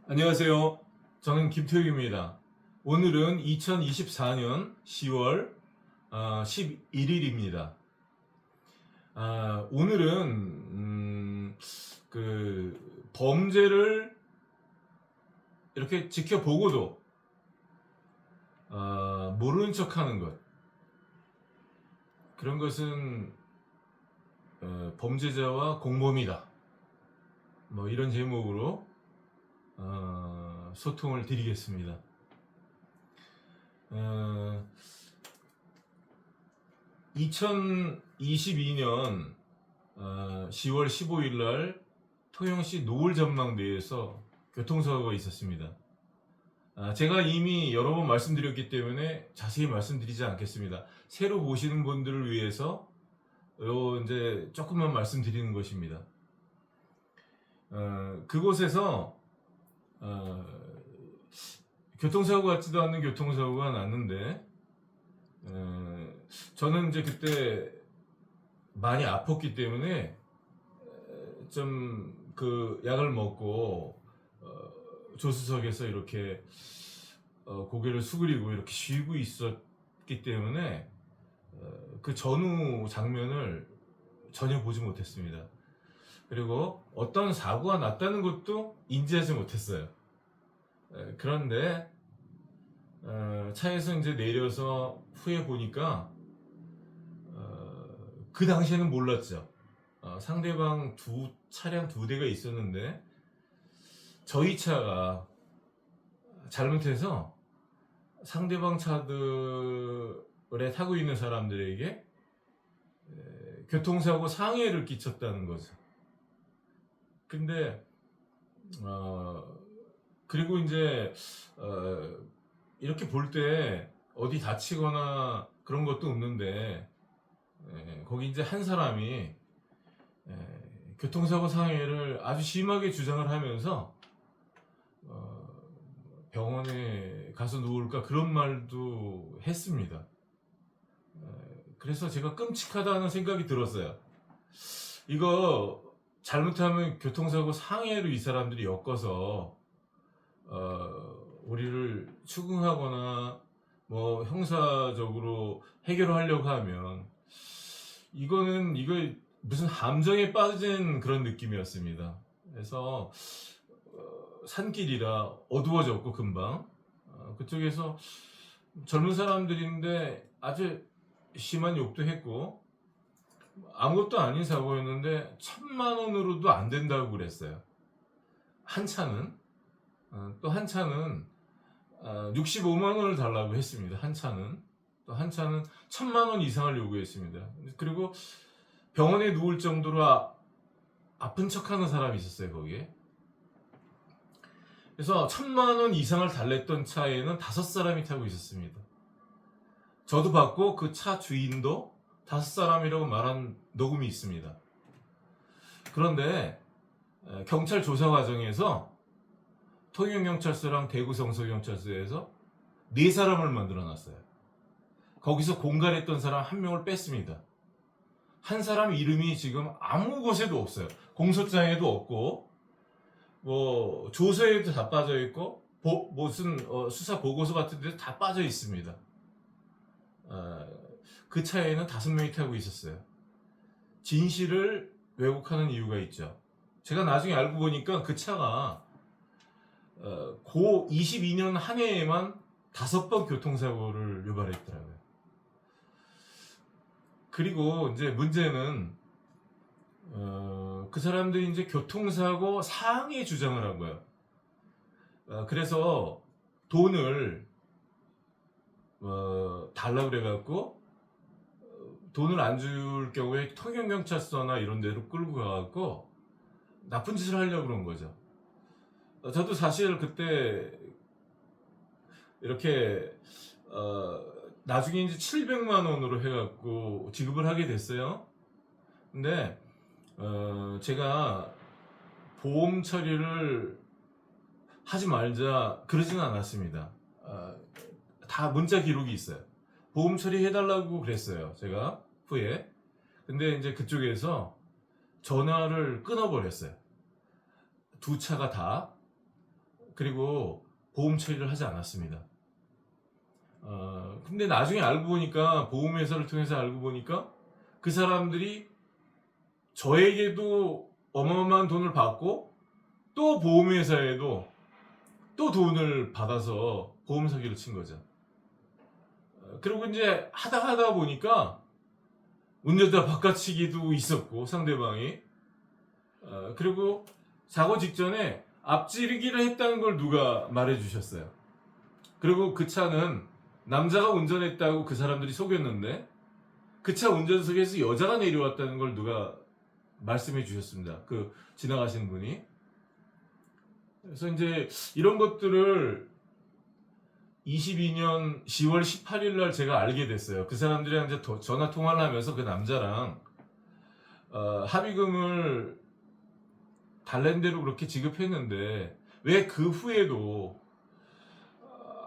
안녕하세요. 저는 김태욱입니다. 오늘은 2024년 10월 11일입니다. 오늘은 범죄를 이렇게 지켜보고도 모르는 척하는 것, 그런 것은 범죄자와 공범이다. 뭐 이런 제목으로 소통을 드리겠습니다. 2022년 10월 15일 날 통영시 노을 전망대에서 교통사고가 있었습니다. 제가 이미 여러 번 말씀드렸기 때문에 자세히 말씀드리지 않겠습니다. 새로 보시는 분들을 위해서 이제 조금만 말씀드리는 것입니다. 그곳에서 교통사고 같지도 않는 교통사고가 났는데, 저는 이제 그때 많이 아팠기 때문에 좀 그 약을 먹고 조수석에서 이렇게 고개를 수그리고 이렇게 쉬고 있었기 때문에 그 전후 장면을 전혀 보지 못했습니다. 그리고 어떤 사고가 났다는 것도 인지하지 못했어요. 그런데 차에서 이제 내려서 후에 보니까 그 당시에는 몰랐죠. 상대방 차량 두 대가 있었는데 저희 차가 잘못해서 상대방 차들에 타고 있는 사람들에게 교통사고 상해를 끼쳤다는 거죠. 근데 그리고 이제 이렇게 볼 때 어디 다치거나 그런 것도 없는데, 거기 이제 한 사람이 교통사고 상해를 아주 심하게 주장을 하면서 병원에 가서 누울까 그런 말도 했습니다. 그래서 제가 끔찍하다는 생각이 들었어요. 이거 잘못하면 교통사고 상해로 이 사람들이 엮어서 우리를 추궁하거나 뭐 형사적으로 해결하려고 하면 이거 무슨 함정에 빠진 그런 느낌이었습니다. 그래서 산길이라 어두워졌고 금방 그쪽에서 젊은 사람들인데 아주 심한 욕도 했고, 아무것도 아닌 사고였는데 1,000만 원으로도 안 된다고 그랬어요. 한 차는. 또 한 차는 65만 원을 달라고 했습니다. 한 차는. 또 한 차는 1,000만 원 이상을 요구했습니다. 그리고 병원에 누울 정도로 아픈 척하는 사람이 있었어요, 거기에. 그래서 1,000만 원 이상을 달랬던 차에는 5사람이 타고 있었습니다. 저도 봤고 그 차 주인도 5사람이라고 말한 녹음이 있습니다. 그런데 경찰 조사 과정에서 통영경찰서랑 대구성서경찰서에서 4사람을 만들어놨어요. 거기서 공갈했던 사람 1명을 뺐습니다. 한 사람 이름이 지금 아무 곳에도 없어요. 공소장에도 없고, 뭐 조서에도 다 빠져 있고, 무슨 수사 보고서 같은 데도 다 빠져 있습니다. 그 차에는 5명이 타고 있었어요. 진실을 왜곡하는 이유가 있죠. 제가 나중에 알고 보니까 그 차가 고 22년 한 해에만 5번 교통사고를 유발했더라고요. 그리고 이제 문제는 그 사람들이 이제 교통사고 상해 주장을 한 거예요. 그래서 돈을 달라고 그래갖고 돈을 안 줄 경우에 통영경찰서나 이런 데로 끌고 가갖고 나쁜 짓을 하려고 그런 거죠. 저도 사실 그때 이렇게 나중에 이제 700만 원으로 해갖고 지급을 하게 됐어요. 근데 제가 보험 처리를 하지 말자 그러지는 않았습니다. 다 문자 기록이 있어요. 보험 처리해달라고 그랬어요, 제가 후에. 근데 이제 그쪽에서 전화를 끊어버렸어요. 두 차가 다 그리고 보험 처리를 하지 않았습니다. 근데 나중에 알고 보니까, 보험회사를 통해서 알고 보니까 그 사람들이 저에게도 어마어마한 돈을 받고 또 보험회사에도 또 돈을 받아서 보험 사기를 친 거죠. 그리고 이제 하다 보니까 운전자 바꿔치기도 있었고, 상대방이. 그리고 사고 직전에 앞지르기를 했다는 걸 누가 말해주셨어요. 그리고 그 차는 남자가 운전했다고 그 사람들이 속였는데, 그 차 운전석에서 여자가 내려왔다는 걸 누가 말씀해 주셨습니다. 그 지나가신 분이. 그래서 이제 이런 것들을 22년 10월 18일 날 제가 알게 됐어요. 그 사람들이랑 이제 전화 통화를 하면서 그 남자랑 합의금을 달랜 대로 그렇게 지급했는데, 왜 그 후에도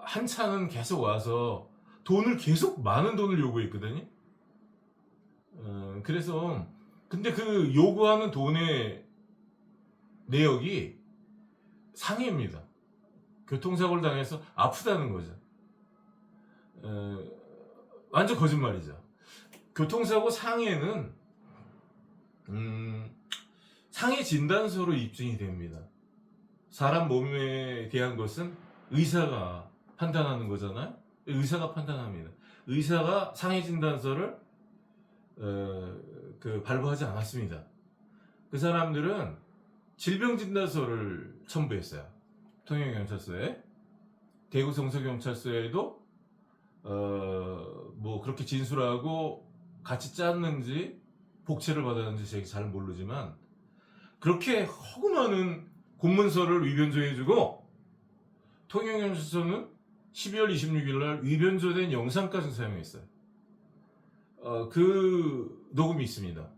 한 차는 계속 와서 돈을 계속 많은 돈을 요구했거든요. 그래서 근데 그 요구하는 돈의 내역이 상해입니다. 교통사고를 당해서 아프다는 거죠. 완전 거짓말이죠. 교통사고 상해는 상해 진단서로 입증이 됩니다. 사람 몸에 대한 것은 의사가 판단하는 거잖아요. 의사가 판단합니다. 의사가 상해 진단서를 발부하지 않았습니다. 그 사람들은 질병진단서를 첨부했어요. 통영경찰서에. 대구 성서경찰서에도 뭐 그렇게 진술하고 같이 짰는지 복채를 받았는지 제가 잘 모르지만, 그렇게 허구많은 공문서를 위변조해주고 통영경찰서는 12월 26일 날 위변조된 영상까지 사용했어요. 그 녹음이 있습니다.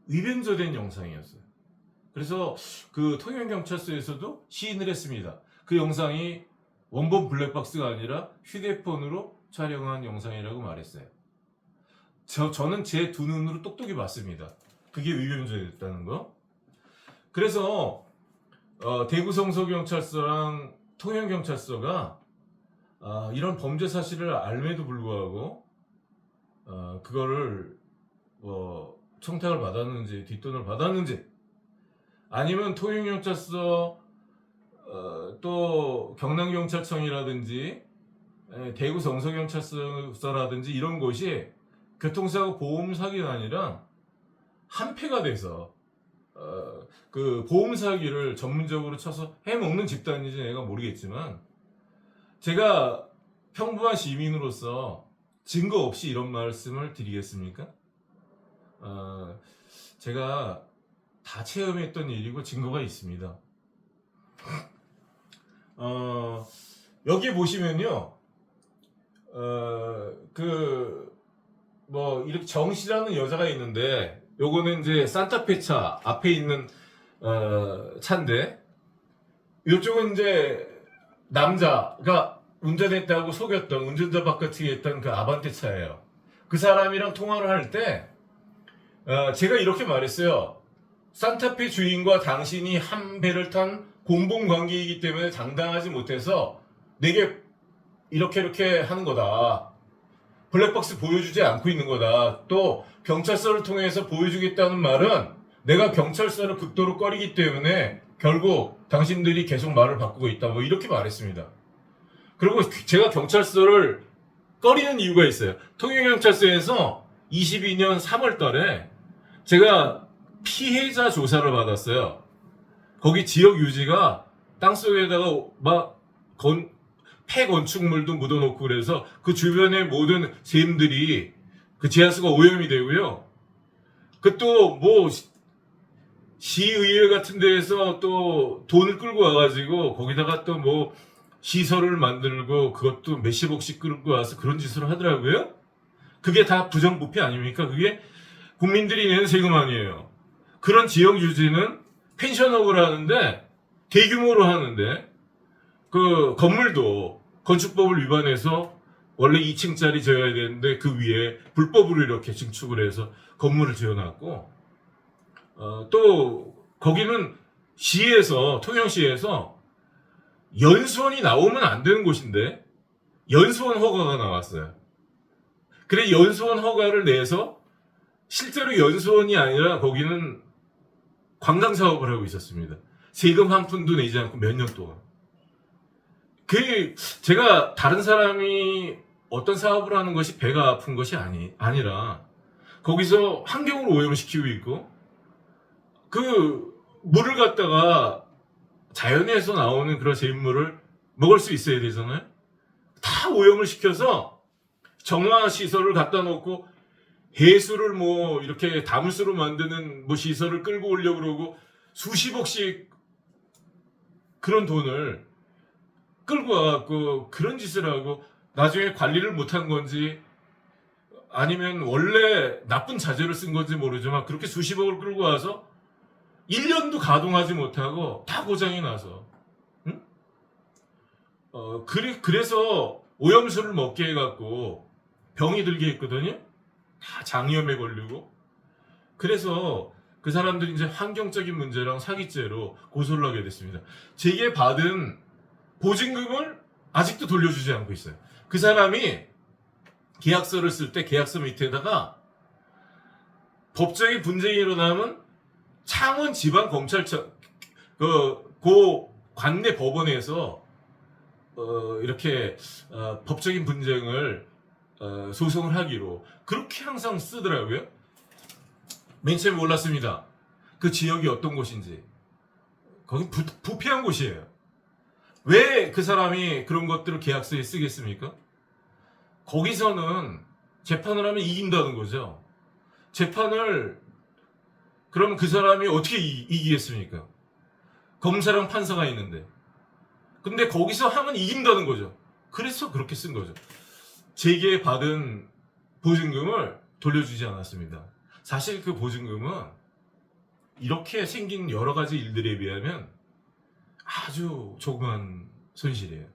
위변조된 영상이었어요. 그래서 그 통영경찰서에서도 시인을 했습니다. 그 영상이 원본 블랙박스가 아니라 휴대폰으로 촬영한 영상이라고 말했어요. 저는 제 두 눈으로 똑똑히 봤습니다. 그게 위변조됐다는 거. 그래서 대구 성서경찰서랑 통영경찰서가 이런 범죄 사실을 알매도 불구하고 그거를 청탁을 받았는지 뒷돈을 받았는지, 아니면 통영경찰서 또 경남경찰청이라든지 대구 성서경찰서라든지 이런 곳이 교통사고 보험 사기가 아니라 한패가 돼서 그 보험 사기를 전문적으로 쳐서 해먹는 집단인지 내가 모르겠지만, 제가 평범한 시민으로서 증거 없이 이런 말씀을 드리겠습니까? 제가 다 체험했던 일이고 증거가 있습니다. 여기 보시면요, 이렇게 정씨라는 여자가 있는데, 요거는 이제 산타페 차 앞에 있는 차인데, 요쪽은 이제 남자가 운전했다고 속였던, 운전자 바꿔치기 했던 그 아반떼 차예요. 그 사람이랑 통화를 할 때 제가 이렇게 말했어요. 산타페 주인과 당신이 한 배를 탄 공범관계이기 때문에 당당하지 못해서 내게 이렇게 하는 거다. 블랙박스 보여주지 않고 있는 거다. 또 경찰서를 통해서 보여주겠다는 말은 내가 경찰서를 극도로 꺼리기 때문에 결국 당신들이 계속 말을 바꾸고 있다. 뭐 이렇게 말했습니다. 그리고 제가 경찰서를 꺼리는 이유가 있어요. 통영경찰서에서 22년 3월 달에 제가 피해자 조사를 받았어요. 거기 지역 유지가 땅속에다가 막 폐건축물도 묻어놓고, 그래서 그 주변의 모든 샘들이 그 지하수가 오염이 되고요. 그 또 뭐 시의회 같은 데에서 또 돈을 끌고 와가지고 거기다가 또 뭐 시설을 만들고 그것도 몇십억씩 끌고 와서 그런 짓을 하더라고요. 그게 다 부정부패 아닙니까? 그게 국민들이 내는 세금 아니에요. 그런 지역 유지는 펜션업을 하는데, 대규모로 하는데, 그 건물도 건축법을 위반해서 원래 2층짜리 지어야 되는데 그 위에 불법으로 이렇게 증축을 해서 건물을 지어놨고, 또 거기는 시에서, 통영시에서 연수원이 나오면 안 되는 곳인데 연수원 허가가 나왔어요. 그래 연수원 허가를 내서 실제로 연수원이 아니라 거기는 관광 사업을 하고 있었습니다. 세금 한 푼도 내지 않고 몇 년 동안. 그 제가 다른 사람이 어떤 사업을 하는 것이 배가 아픈 것이 아니라 거기서 환경을 오염시키고 있고 그 물을 갖다가 자연에서 나오는 그런 샘물을 먹을 수 있어야 되잖아요. 다 오염을 시켜서 정화 시설을 갖다 놓고 해수를 뭐 이렇게 다물쇠로 만드는 뭐 시설을 끌고 오려고 그러고 수십억씩 그런 돈을 끌고 와갖고 그런 짓을 하고 나중에 관리를 못한 건지 아니면 원래 나쁜 자재를 쓴 건지 모르지만 그렇게 수십억을 끌고 와서 1년도 가동하지 못하고 다 고장이 나서 응? 그래서 오염수를 먹게 해갖고 병이 들게 했거든요. 다 장염에 걸리고. 그래서 그 사람들이 이제 환경적인 문제랑 사기죄로 고소를 하게 됐습니다. 제게 받은 보증금을 아직도 돌려주지 않고 있어요. 그 사람이 계약서를 쓸 때 계약서 밑에다가 법적인 분쟁이 일어나면 창원 지방검찰청 고 관내 법원에서 이렇게 법적인 분쟁을 소송을 하기로 그렇게 항상 쓰더라고요. 맨 처음에 몰랐습니다. 그 지역이 어떤 곳인지. 거기 부패한 곳이에요. 왜 그 사람이 그런 것들을 계약서에 쓰겠습니까? 거기서는 재판을 하면 이긴다는 거죠. 재판을 그럼 그 사람이 어떻게 이기겠습니까? 검사랑 판사가 있는데. 근데 거기서 하면 이긴다는 거죠. 그래서 그렇게 쓴 거죠. 제게 받은 보증금을 돌려주지 않았습니다. 사실 그 보증금은 이렇게 생긴 여러 가지 일들에 비하면 아주 조그만 손실이에요.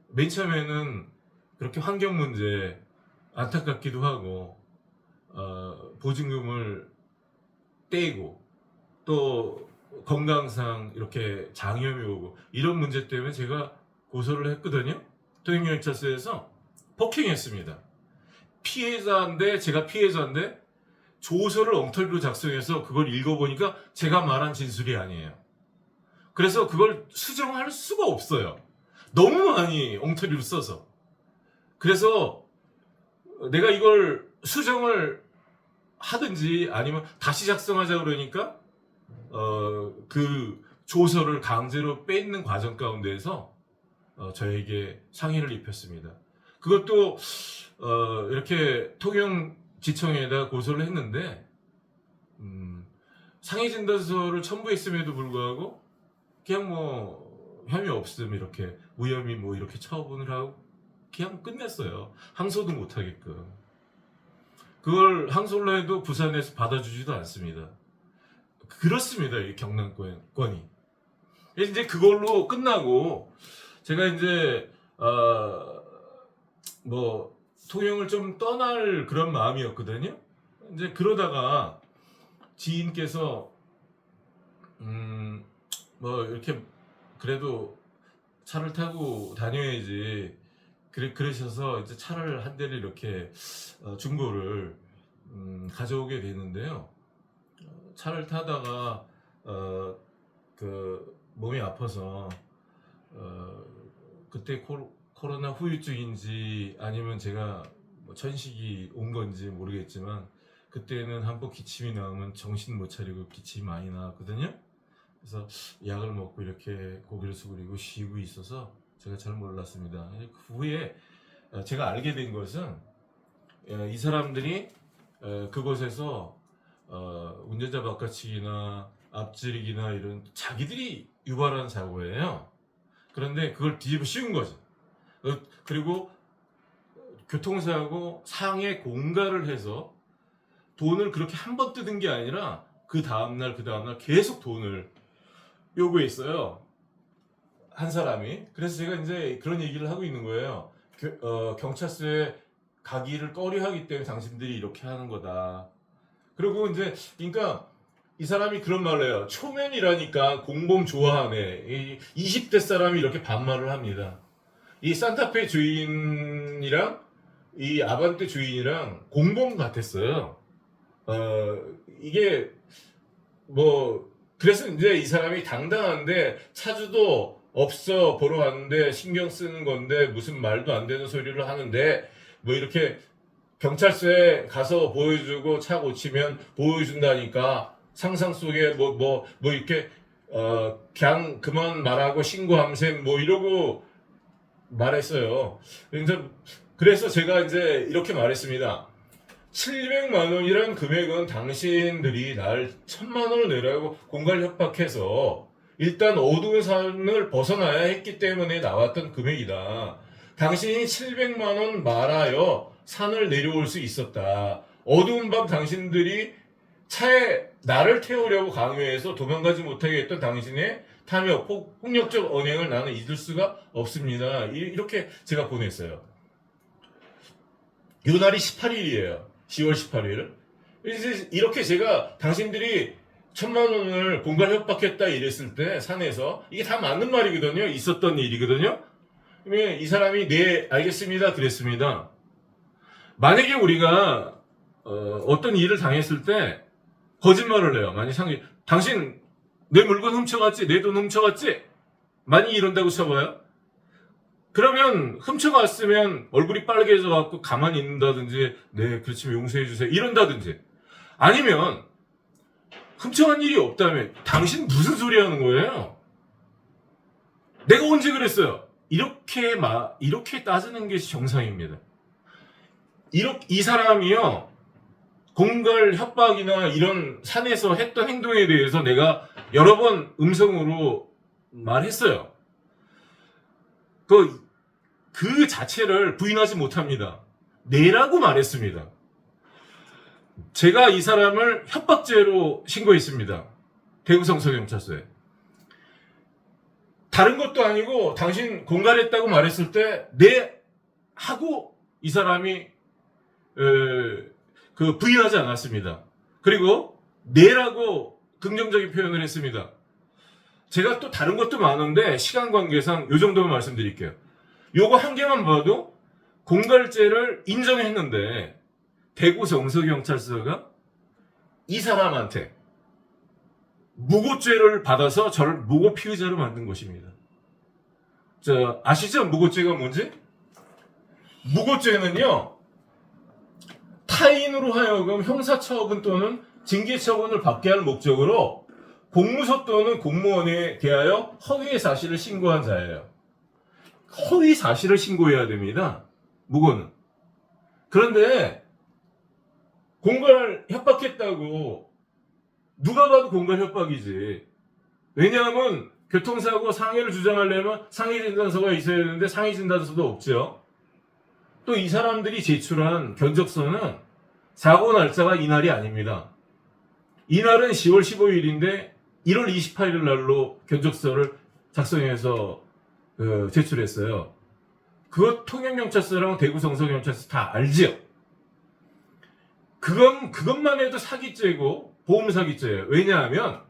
맨 처음에는 그렇게 환경 문제 안타깝기도 하고 보증금을 떼고 또 건강상 이렇게 장염이 오고 이런 문제 때문에 제가 고소를 했거든요. 통행경찰서에서 폭행했습니다. 제가 피해자인데 조서를 엉터리로 작성해서 그걸 읽어보니까 제가 말한 진술이 아니에요. 그래서 그걸 수정할 수가 없어요. 너무 많이 엉터리로 써서. 그래서 내가 이걸 수정을 하든지 아니면 다시 작성하자 그러니까 그 조서를 강제로 뺏는 과정 가운데에서 저에게 상해를 입혔습니다. 그것도 이렇게 통영지청에다 고소를 했는데 상해 진단서를 첨부했음에도 불구하고 그냥 뭐 혐의 없음 이렇게 무혐의 뭐 이렇게 처분을 하고 그냥 끝냈어요. 항소도 못하게끔. 그걸 항소를 해도 부산에서 받아주지도 않습니다. 그렇습니다. 이 경남권이. 이제 그걸로 끝나고 제가 이제 뭐 통영을 좀 떠날 그런 마음이었거든요. 이제 그러다가 지인께서 뭐 이렇게 그래도 차를 타고 다녀야지 그러셔서 이제 차를 한 대를 이렇게 중고를 가져오게 됐는데요. 차를 타다가 그 몸이 아파서 그때 코로나 후유증인지 아니면 제가 뭐 천식이 온 건지 모르겠지만 그때는 한번 기침이 나오면 정신 못 차리고 기침이 많이 나왔거든요. 그래서 약을 먹고 이렇게 고개를 숙이고 쉬고 있어서 제가 잘 몰랐습니다. 그 후에 제가 알게 된 것은 이 사람들이 그곳에서 운전자 바깥치기나 앞지르기나 이런 자기들이 유발한 사고예요. 그런데 그걸 뒤집어 씌운 거죠. 그리고 교통사고 상해 공갈을 해서 돈을 그렇게 한 번 뜯은 게 아니라 그 다음날 계속 돈을 요구했어요. 한 사람이. 그래서 제가 이제 그런 얘기를 하고 있는 거예요. 경찰서에 가기를 꺼려하기 때문에 당신들이 이렇게 하는 거다. 그리고 이제 그러니까 이 사람이 그런 말을 해요. 초면이라니까 공범 좋아하네. 이 20대 사람이 이렇게 반말을 합니다. 이 산타페 주인이랑 이 아반떼 주인이랑 공범 같았어요. 이게 뭐 그래서 이제 이 사람이 당당한데 차주도 없어 보러 왔는데 신경 쓰는 건데 무슨 말도 안 되는 소리를 하는데 뭐 이렇게 경찰서에 가서 보여주고 차 고치면 보여준다니까 상상 속에 뭐 이렇게 그냥 그만 말하고 신고함셈 뭐 이러고 말했어요. 그래서 제가 이제 이렇게 말했습니다. 700만 원이란 금액은 당신들이 날 1000만 원을 내라고 공갈 협박해서 일단 어두운 산을 벗어나야 했기 때문에 나왔던 금액이다. 당신이 700만 원 말하여 산을 내려올 수 있었다. 어두운 밤 당신들이 차에 나를 태우려고 강요해서 도망가지 못하게 했던 당신의 탐욕, 폭력적 언행을 나는 잊을 수가 없습니다. 이렇게 제가 보냈어요. 이 날이 18일이에요. 10월 18일. 이렇게 제가 당신들이 1000만 원을 공갈 협박했다 이랬을 때 산에서 이게 다 맞는 말이거든요. 있었던 일이거든요. 그러면 이 사람이 네 알겠습니다 그랬습니다. 만약에 우리가 어떤 일을 당했을 때 거짓말을 해요. 만약 당신 내 물건 훔쳐갔지? 내 돈 훔쳐갔지? 많이 이런다고 쳐봐요. 그러면 훔쳐갔으면 얼굴이 빨개져 갖고 가만히 있는다든지 네 그렇지만 용서해 주세요 이런다든지 아니면 훔쳐간 일이 없다면 당신 무슨 소리 하는 거예요? 내가 언제 그랬어요? 이렇게 따지는 게 정상입니다. 이 사람이요 공갈 협박이나 이런 산에서 했던 행동에 대해서 내가 여러 번 음성으로 말했어요. 그 자체를 부인하지 못합니다. 내라고 말했습니다. 제가 이 사람을 협박죄로 신고했습니다. 대구성서경찰서에. 다른 것도 아니고 당신 공갈했다고 말했을 때 네 하고 이 사람이 부인하지 않았습니다. 그리고 네라고 긍정적인 표현을 했습니다. 제가 또 다른 것도 많은데 시간 관계상 이 정도만 말씀드릴게요. 요거 한 개만 봐도 공갈죄를 인정했는데 대구성서경찰서가 이 사람한테 무고죄를 받아서 저를 무고 피의자로 만든 것입니다. 아시죠? 무고죄가 뭔지? 무고죄는요 타인으로 하여금 형사처분 또는 징계처분을 받게 할 목적으로 공무소 또는 공무원에 대하여 허위의 사실을 신고한 자예요. 허위 사실을 신고해야 됩니다. 무고는. 그런데 공갈 협박했다고 누가 봐도 공갈 협박이지. 왜냐하면 교통사고 상해를 주장하려면 상해진단서가 있어야 되는데 상해진단서도 없죠. 또 이 사람들이 제출한 견적서는 사고 날짜가 이날이 아닙니다. 이날은 10월 15일인데 1월 28일 날로 견적서를 작성해서 제출했어요. 그것 통영경찰서랑 대구성서경찰서 다 알지요? 그것만 해도 사기죄고 보험 사기죄예요. 왜냐하면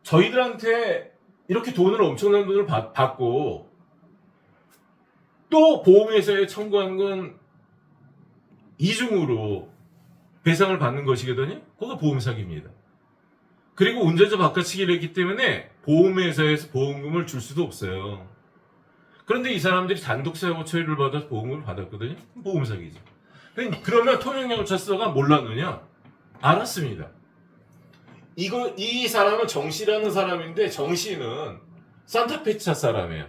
저희들한테 이렇게 엄청난 돈을 받고 또 보험회사에 청구한 건 이중으로 배상을 받는 것이거든요. 그거 보험 사기입니다. 그리고 운전자 바꿔치기를 했기 때문에 보험회사에서 보험금을 줄 수도 없어요. 그런데 이 사람들이 단독사고 처리를 받아서 보험금을 받았거든요. 보험 사기죠. 그러면 통영경찰서가 몰랐느냐? 알았습니다. 이 사람은 정씨라는 사람인데 정씨는 산타페차 사람이에요.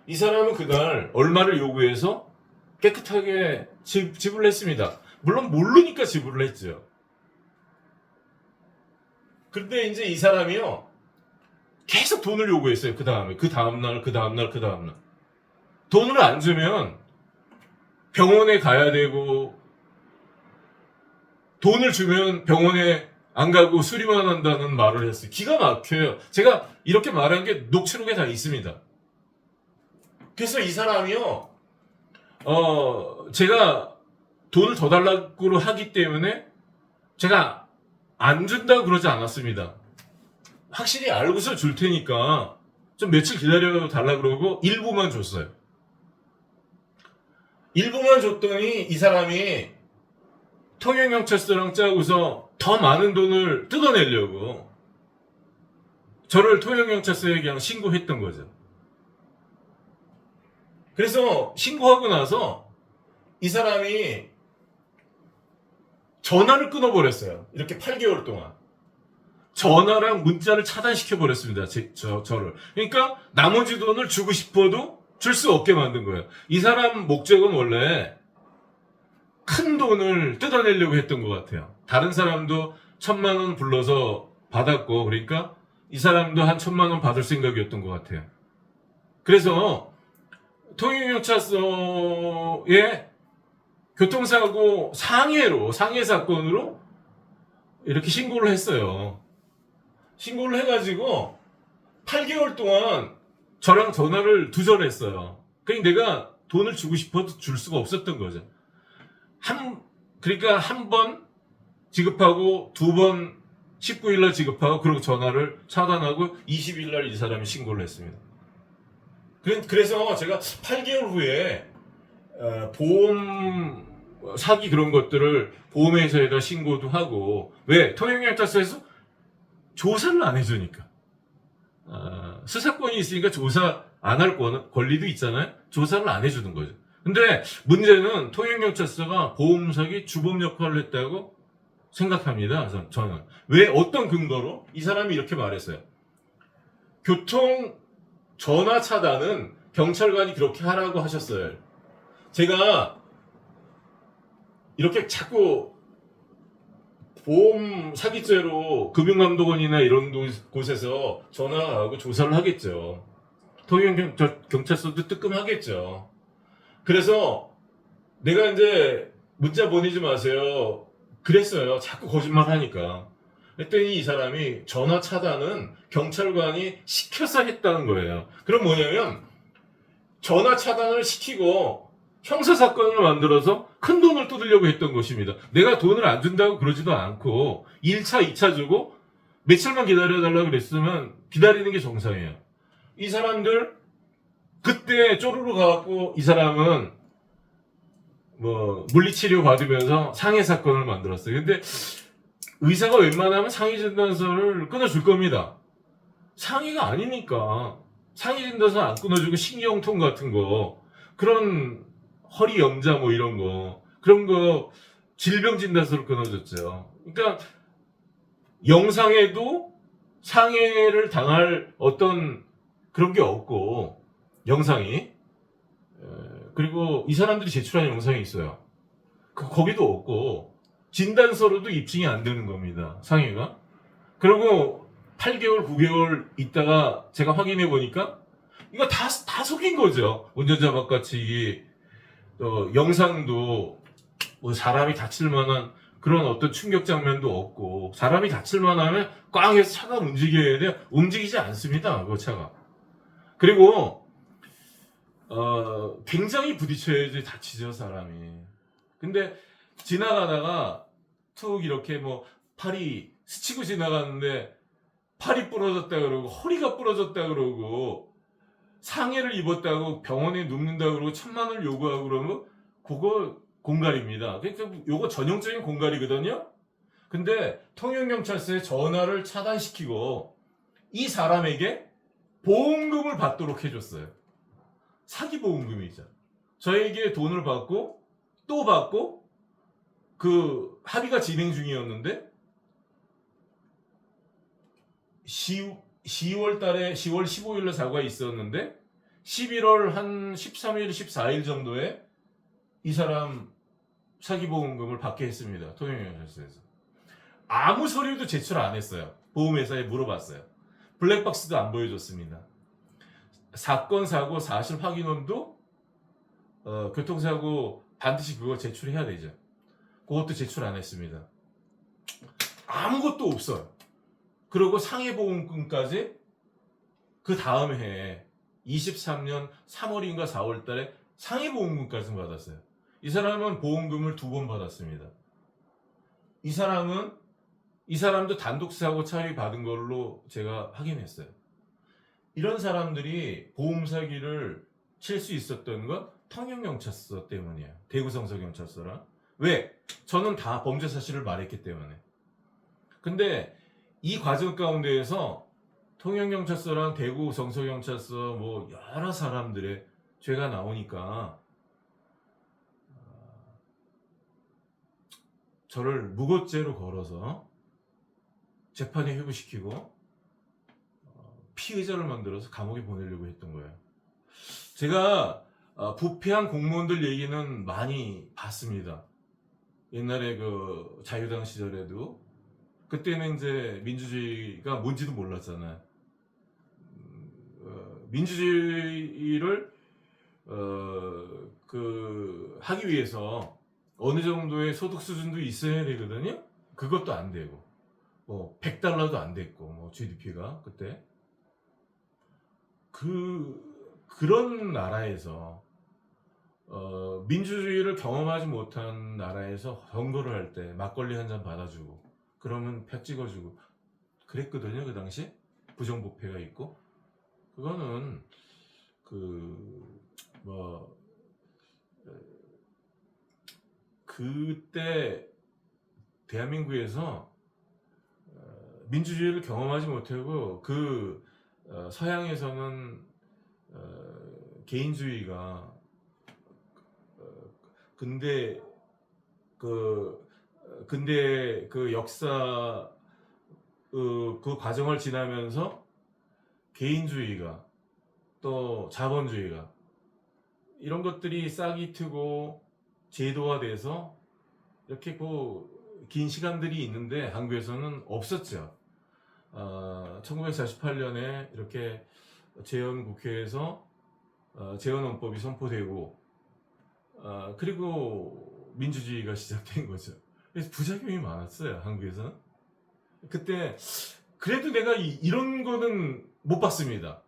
이 사람은 그날 얼마를 요구해서 깨끗하게 지불을 했습니다. 물론 모르니까 지불을 했죠. 그런데 이제 이 사람이요 계속 돈을 요구했어요. 그 다음날 돈을 안 주면 병원에 가야 되고 돈을 주면 병원에 안 가고 수리만 한다는 말을 했어요. 기가 막혀요. 제가 이렇게 말한 게 녹취록에 다 있습니다. 그래서 이 사람이요 제가 돈을 더 달라고 하기 때문에 제가 안 준다고 그러지 않았습니다. 확실히 알고서 줄 테니까 좀 며칠 기다려 달라 그러고 일부만 줬어요. 일부만 줬더니 이 사람이 통영경찰서랑 짜고서 더 많은 돈을 뜯어내려고 저를 통영경찰서에 그냥 신고했던 거죠. 그래서 신고하고 나서 이 사람이 전화를 끊어버렸어요. 이렇게 8개월 동안. 전화랑 문자를 차단시켜버렸습니다. 저를. 그러니까 나머지 돈을 주고 싶어도 줄 수 없게 만든 거예요. 이 사람 목적은 원래 큰 돈을 뜯어내려고 했던 것 같아요. 다른 사람도 1,000만 원 불러서 받았고, 그러니까 이 사람도 한 1,000만 원 받을 생각이었던 것 같아요. 그래서 통영경찰서에 교통사고 상해 사건으로 이렇게 신고를 했어요. 신고를 해가지고 8개월 동안 저랑 전화를 두절했어요. 그러니까 내가 돈을 주고 싶어도 줄 수가 없었던 거죠. 그러니까 한 번 지급하고 두 번 19일날 지급하고 그리고 전화를 차단하고 20일날 이 사람이 신고를 했습니다. 그래서 제가 8개월 후에 보험 사기 그런 것들을 보험회사에다 신고도 하고, 왜? 통영경찰서에서 조사를 안 해주니까. 수사권이 있으니까 조사 안 할 권리도 있잖아요. 조사를 안 해주는 거죠. 근데 문제는 통영경찰서가 보험 사기 주범 역할을 했다고 생각합니다. 저는. 왜? 어떤 근거로? 이 사람이 이렇게 말했어요. 교통 전화 차단은 경찰관이 그렇게 하라고 하셨어요. 제가 이렇게 자꾸 보험 사기죄로 금융감독원이나 이런 곳에서 전화하고 조사를 하겠죠. 통영경찰서도 뜨끔하겠죠. 그래서 내가 이제 문자 보내지 마세요. 그랬어요. 자꾸 거짓말 하니까. 했더니 이 사람이 전화 차단은 경찰관이 시켜서 했다는 거예요. 그럼 뭐냐면 전화 차단을 시키고 형사사건을 만들어서 큰 돈을 뜯으려고 했던 것입니다. 내가 돈을 안 준다고 그러지도 않고 1차, 2차 주고 며칠만 기다려달라고 그랬으면 기다리는 게 정상이에요. 이 사람들 그때 쪼르르 가갖고 이 사람은 물리치료 받으면서 상해사건을 만들었어요. 근데 의사가 웬만하면 상해진단서를 끊어줄 겁니다. 상해가 아니니까 상해진단서 안 끊어주고 신경통 같은 거, 그런 허리 염자 이런 거, 그런 거 질병진단서를 끊어줬죠. 그러니까 영상에도 상해를 당할 어떤 그런 게 없고, 영상이, 그리고 이 사람들이 제출한 영상이 있어요. 거기도 없고 진단서로도 입증이 안 되는 겁니다. 상해가. 그리고 8개월, 9개월 있다가 제가 확인해 보니까 이거 다 속인 거죠. 운전자 바깥치기, 영상도 사람이 다칠 만한 그런 어떤 충격 장면도 없고, 사람이 다칠 만하면 꽝 해서 차가 움직여야 돼요. 움직이지 않습니다. 그 차가. 그리고 굉장히 부딪혀야지 다치죠, 사람이. 근데 지나가다가 툭 이렇게 팔이 스치고 지나가는데 팔이 부러졌다 그러고 허리가 부러졌다 그러고 상해를 입었다고 병원에 눕는다 그러고 1,000만 원을 요구하고 그러면 그거 공갈입니다. 그러니까 요거 전형적인 공갈이거든요. 근데 통영경찰서에 전화를 차단시키고 이 사람에게 보험금을 받도록 해줬어요. 사기 보험금이죠. 저에게 돈을 받고 또 받고 그 합의가 진행 중이었는데 10월 달에 10월 15일에 사고가 있었는데 11월 한 13일, 14일 정도에 이 사람 사기보험금을 받게 했습니다. 통영경찰서에서. 아무 서류도 제출 안 했어요. 보험회사에 물어봤어요. 블랙박스도 안 보여줬습니다. 사건, 사고, 사실 확인원도 교통사고 반드시 그거 제출해야 되죠. 그것도 제출 안 했습니다. 아무것도 없어요. 그리고 상해보험금까지 그 다음 해에 23년 3월인가 4월 달에 상해보험금까지 받았어요. 이 사람은 보험금을 2번 받았습니다. 이 사람은 이 사람도 단독 사고 처리 받은 걸로 제가 확인했어요. 이런 사람들이 보험 사기를 칠 수 있었던 건 통영경찰서 때문이에요. 대구 성서경찰서랑. 왜? 저는 다 범죄 사실을 말했기 때문에. 근데 이 과정 가운데에서 통영경찰서랑 대구 성서경찰서 뭐 여러 사람들의 죄가 나오니까 저를 무고죄로 걸어서 재판에 회부시키고 피의자를 만들어서 감옥에 보내려고 했던 거예요. 제가 부패한 공무원들 얘기는 많이 봤습니다. 옛날에 그 자유당 시절에도 그때는 이제 민주주의가 뭔지도 몰랐잖아요. 민주주의를 하기 위해서 어느 정도의 소득 수준도 있어야 되거든요. 그것도 안 되고 뭐 100달러도 안 됐고 뭐 GDP가 그때 그런 나라에서 민주주의를 경험하지 못한 나라에서 선거를 할 때 막걸리 한 잔 받아주고 그러면 표 찍어주고 그랬거든요. 그 당시 부정부패가 있고 그거는 그때 대한민국에서 민주주의를 경험하지 못하고 서양에서는 개인주의가 근데 그 역사 그 과정을 지나면서 개인주의가 또 자본주의가 이런 것들이 싹이 트고 제도화돼서 이렇게 긴 시간들이 있는데 한국에서는 없었죠. 1948년에 이렇게 재헌국회에서 재헌헌법이 선포되고 그리고 민주주의가 시작된 거죠. 그래서 부작용이 많았어요. 한국에서는. 그때 그래도 내가 이런 거는 못 봤습니다.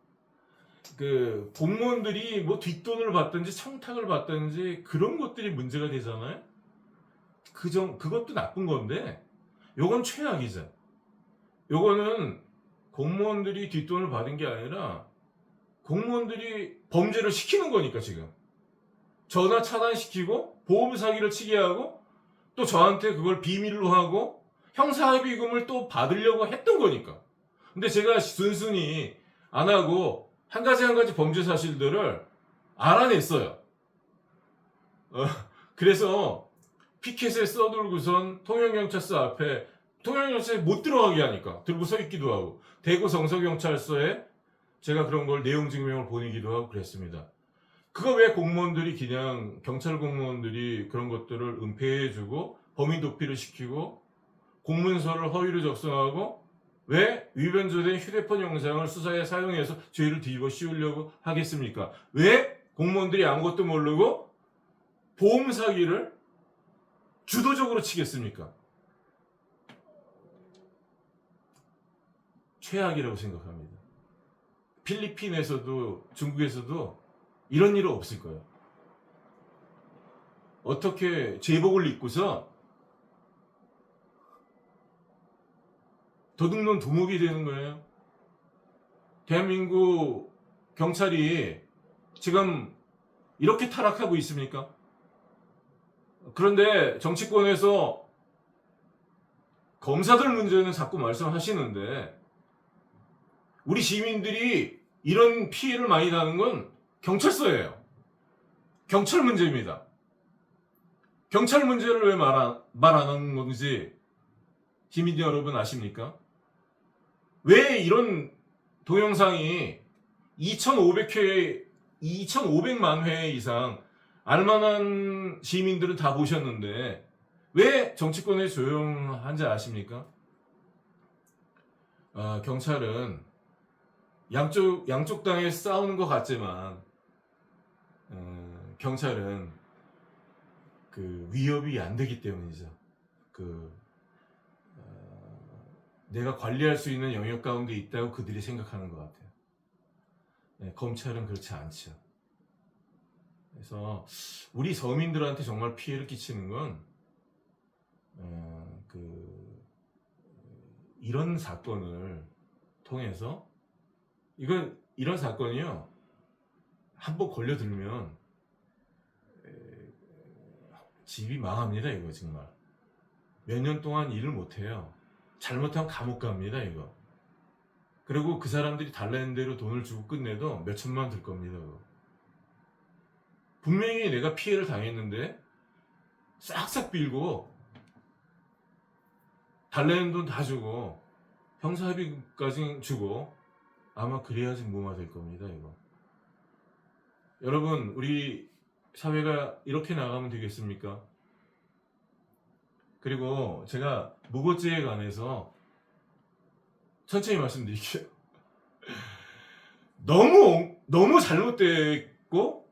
그 공무원들이 뭐 뒷돈을 받든지 청탁을 받든지 그런 것들이 문제가 되잖아요. 그것도 나쁜 건데 요건 최악이죠. 요거는 공무원들이 뒷돈을 받은 게 아니라 공무원들이 범죄를 시키는 거니까 지금 전화 차단시키고 보험 사기를 치게 하고 또 저한테 그걸 비밀로 하고 형사합의금을 또 받으려고 했던 거니까. 근데 제가 순순히 안 하고 한 가지 범죄 사실들을 알아냈어요. 그래서 피켓에 써들고선 통영경찰서 앞에 통영경찰서에 못 들어가게 하니까 들고 서 있기도 하고 대구 성서경찰서에 제가 그런 걸 내용 증명을 보내기도 하고 그랬습니다. 그거 왜 공무원들이 그냥 경찰 공무원들이 그런 것들을 은폐해주고 범인 도피를 시키고 공문서를 허위로 작성하고 왜 위변조된 휴대폰 영상을 수사에 사용해서 죄를 뒤집어 씌우려고 하겠습니까? 왜 공무원들이 아무것도 모르고 보험 사기를 주도적으로 치겠습니까? 최악이라고 생각합니다. 필리핀에서도 중국에서도 이런 일은 없을 거예요. 어떻게 제복을 입고서 도둑놈 두목이 되는 거예요. 대한민국 경찰이 지금 이렇게 타락하고 있습니까? 그런데 정치권에서 검사들 문제는 자꾸 말씀하시는데 우리 시민들이 이런 피해를 많이 당하는 건 경찰서예요. 경찰 문제입니다. 경찰 문제를 왜 말 안 하는 건지 시민 여러분 아십니까? 왜 이런 동영상이 2,500만 회 이상 알만한 시민들은 다 보셨는데 왜 정치권에 조용한지 아십니까? 경찰은 양쪽 당에 싸우는 것 같지만 경찰은 위협이 안 되기 때문이죠. 내가 관리할 수 있는 영역 가운데 있다고 그들이 생각하는 것 같아요. 검찰은 그렇지 않죠. 그래서 우리 서민들한테 정말 피해를 끼치는 건 이런 사건을 통해서 이런 사건이요. 한번 걸려들면 집이 망합니다. 이거 정말 몇 년 동안 일을 못해요. 잘못하면 감옥 갑니다. 이거. 그리고 그 사람들이 달라는 대로 돈을 주고 끝내도 몇 천만 원 들 겁니다. 그거. 분명히 내가 피해를 당했는데 싹싹 빌고 달라는 돈 다 주고 형사합의까지 주고 아마 그래야지 무마될 겁니다. 이거. 여러분, 우리 사회가 이렇게 나가면 되겠습니까? 그리고 제가 무고죄에 관해서 천천히 말씀드릴게요. 너무 잘못됐고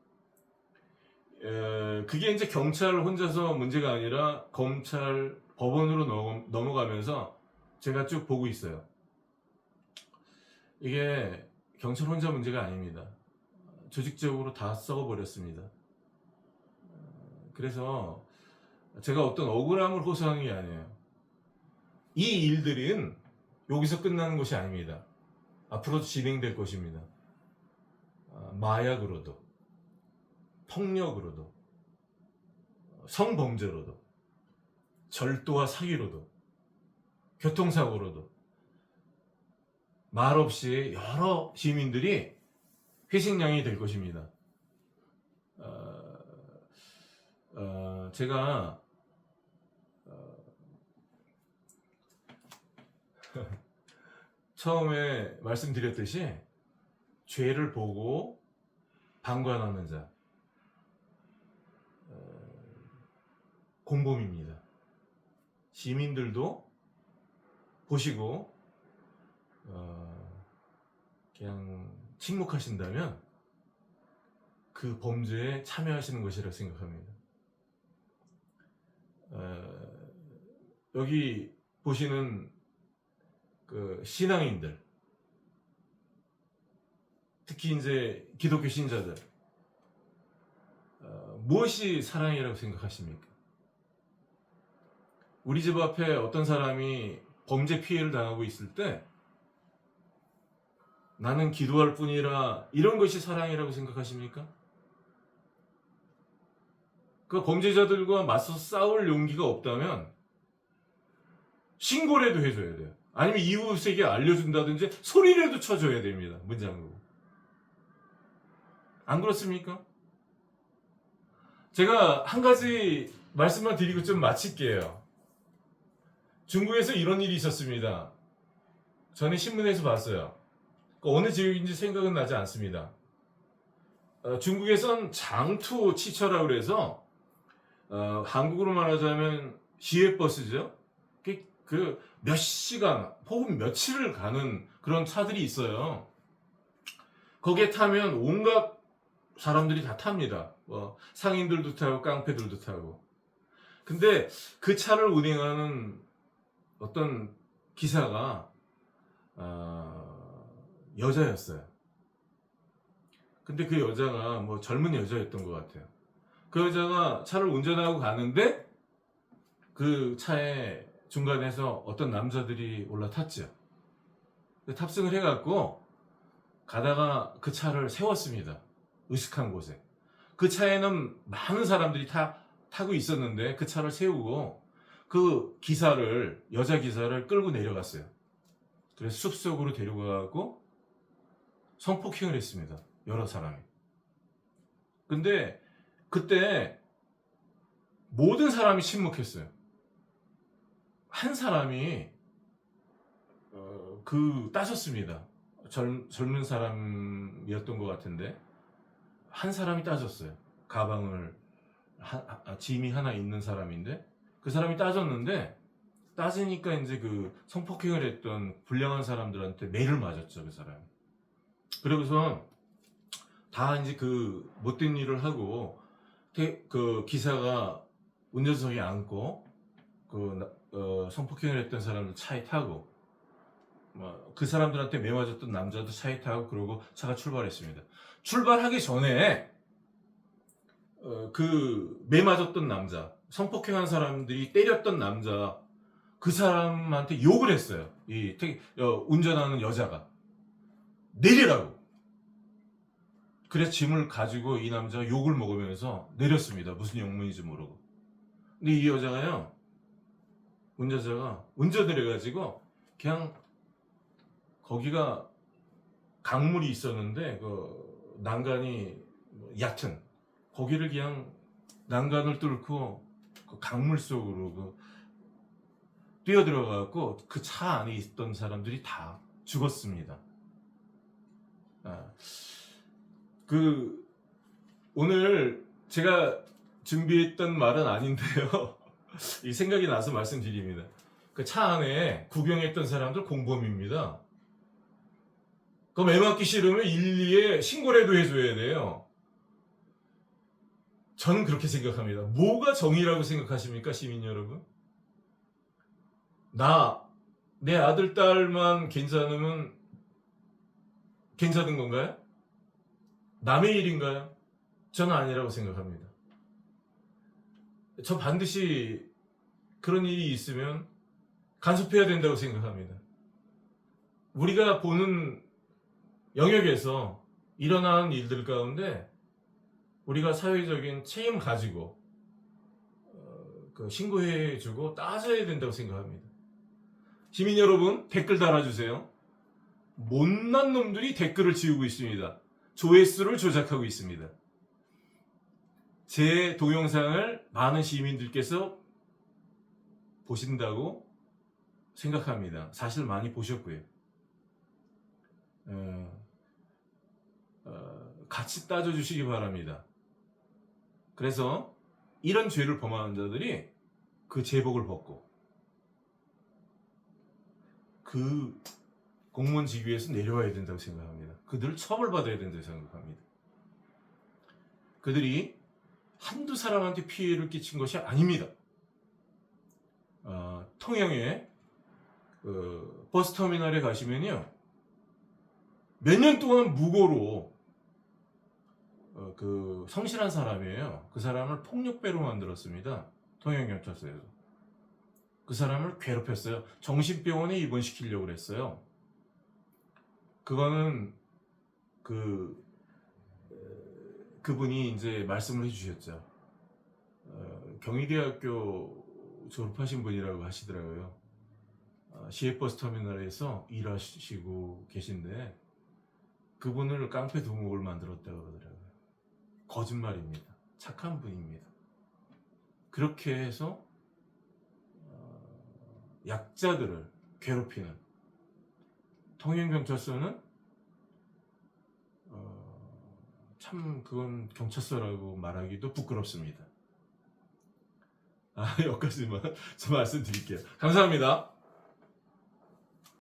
그게 이제 경찰 혼자서 문제가 아니라 검찰, 법원으로 넘어가면서 제가 쭉 보고 있어요. 이게 경찰 혼자 문제가 아닙니다. 조직적으로 다 썩어버렸습니다. 그래서 제가 어떤 억울함을 호소하는 게 아니에요. 이 일들은 여기서 끝나는 것이 아닙니다. 앞으로도 진행될 것입니다. 마약으로도, 폭력으로도, 성범죄로도, 절도와 사기로도, 교통사고로도 말없이 여러 시민들이 희생양이 될 것입니다. 제가 처음에 말씀드렸듯이 죄를 보고 방관하는 자 공범입니다. 시민들도 보시고 그냥 침묵하신다면 그 범죄에 참여하시는 것이라 생각합니다. 여기 보시는 그 신앙인들, 특히 이제 기독교 신자들, 무엇이 사랑이라고 생각하십니까? 우리 집 앞에 어떤 사람이 범죄 피해를 당하고 있을 때 나는 기도할 뿐이라 이런 것이 사랑이라고 생각하십니까? 그 범죄자들과 맞서 싸울 용기가 없다면 신고라도 해줘야 돼요. 아니면 이웃에게 알려준다든지 소리라도 쳐줘야 됩니다. 문 잠그고. 안 그렇습니까? 제가 한 가지 말씀만 드리고 좀 마칠게요. 중국에서 이런 일이 있었습니다. 전에 신문에서 봤어요. 어느 지역인지 생각은 나지 않습니다. 중국에선 장투치처라고 그래서 한국으로 말하자면 시외버스죠. 그 몇 시간 혹은 며칠을 가는 그런 차들이 있어요. 거기에 타면 온갖 사람들이 다 탑니다. 상인들도 타고 깡패들도 타고. 근데 그 차를 운행하는 어떤 기사가 여자였어요. 근데 그 여자가 뭐 젊은 여자였던 것 같아요. 그 여자가 차를 운전하고 가는데 그 차에 중간에서 어떤 남자들이 올라탔죠. 탑승을 해갖고 가다가 그 차를 세웠습니다. 으슥한 곳에. 그 차에는 많은 사람들이 타고 있었는데 그 차를 세우고 그 여자 기사를 끌고 내려갔어요. 그래서 숲속으로 데려가고 성폭행을 했습니다. 여러 사람이. 근데 그때 모든 사람이 침묵했어요. 한 사람이 따졌습니다. 젊은 사람이었던 것 같은데 한 사람이 따졌어요. 가방을 짐이 하나 있는 사람인데 그 사람이 따지니까 이제 그 성폭행을 했던 불량한 사람들한테 매를 맞았죠. 그 사람이. 그러고서 다 이제 그 못된 일을 하고 그 기사가 운전석에 앉고 성폭행을 했던 사람들 차에 타고 그 사람들한테 매 맞았던 남자도 차에 타고 그러고 차가 출발했습니다. 출발하기 전에 그 매 맞았던 남자, 성폭행한 사람들이 때렸던 남자 그 사람한테 욕을 했어요. 운전하는 여자가 내리라고. 그래서 짐을 가지고 이 남자가 욕을 먹으면서 내렸습니다. 무슨 영문인지 모르고. 근데 이 여자가요, 운전자가 운전을 해가지고 그냥 거기가 강물이 있었는데 그 난간이 얕은 거기를 그냥 난간을 뚫고 그 강물 속으로 뛰어들어가고 그 차 안에 있던 사람들이 다 죽었습니다. 오늘 제가 준비했던 말은 아닌데요. 이 생각이 나서 말씀드립니다. 그 차 안에 구경했던 사람들 공범입니다. 그럼 애 맞기 싫으면 112에 신고라도 해줘야 돼요. 저는 그렇게 생각합니다. 뭐가 정의라고 생각하십니까, 시민 여러분? 내 아들, 딸만 괜찮으면 괜찮은 건가요? 남의 일인가요? 저는 아니라고 생각합니다. 저 반드시 그런 일이 있으면 간섭해야 된다고 생각합니다. 우리가 보는 영역에서 일어나는 일들 가운데 우리가 사회적인 책임 가지고 신고해주고 따져야 된다고 생각합니다. 시민 여러분, 댓글 달아주세요. 못난 놈들이 댓글을 지우고 있습니다. 조회수를 조작하고 있습니다. 제 동영상을 많은 시민들께서 보신다고 생각합니다. 사실 많이 보셨고요. 같이 따져주시기 바랍니다. 그래서 이런 죄를 범하는 자들이 그 제복을 벗고 그 공무원 직위에서 내려와야 된다고 생각합니다. 그들을 처벌받아야 된다고 생각합니다. 그들이 한두 사람한테 피해를 끼친 것이 아닙니다. 통영에 버스터미널에 가시면요, 몇 년 동안 무고로 성실한 사람이에요. 그 사람을 폭력배로 만들었습니다. 통영경찰서에서. 그 사람을 괴롭혔어요. 정신병원에 입원시키려고 했어요. 그거는 그분이 이제 말씀을 해주셨죠. 경희대학교 졸업하신 분이라고 하시더라고요. 시외버스터미널에서 일하시고 계신데 그분을 깡패 두목을 만들었다고 그러더라고요. 거짓말입니다. 착한 분입니다. 그렇게 해서 약자들을 괴롭히는 통영경찰서는 참 그건 경찰서라고 말하기도 부끄럽습니다. 여기까지만 좀 말씀드릴게요. 감사합니다.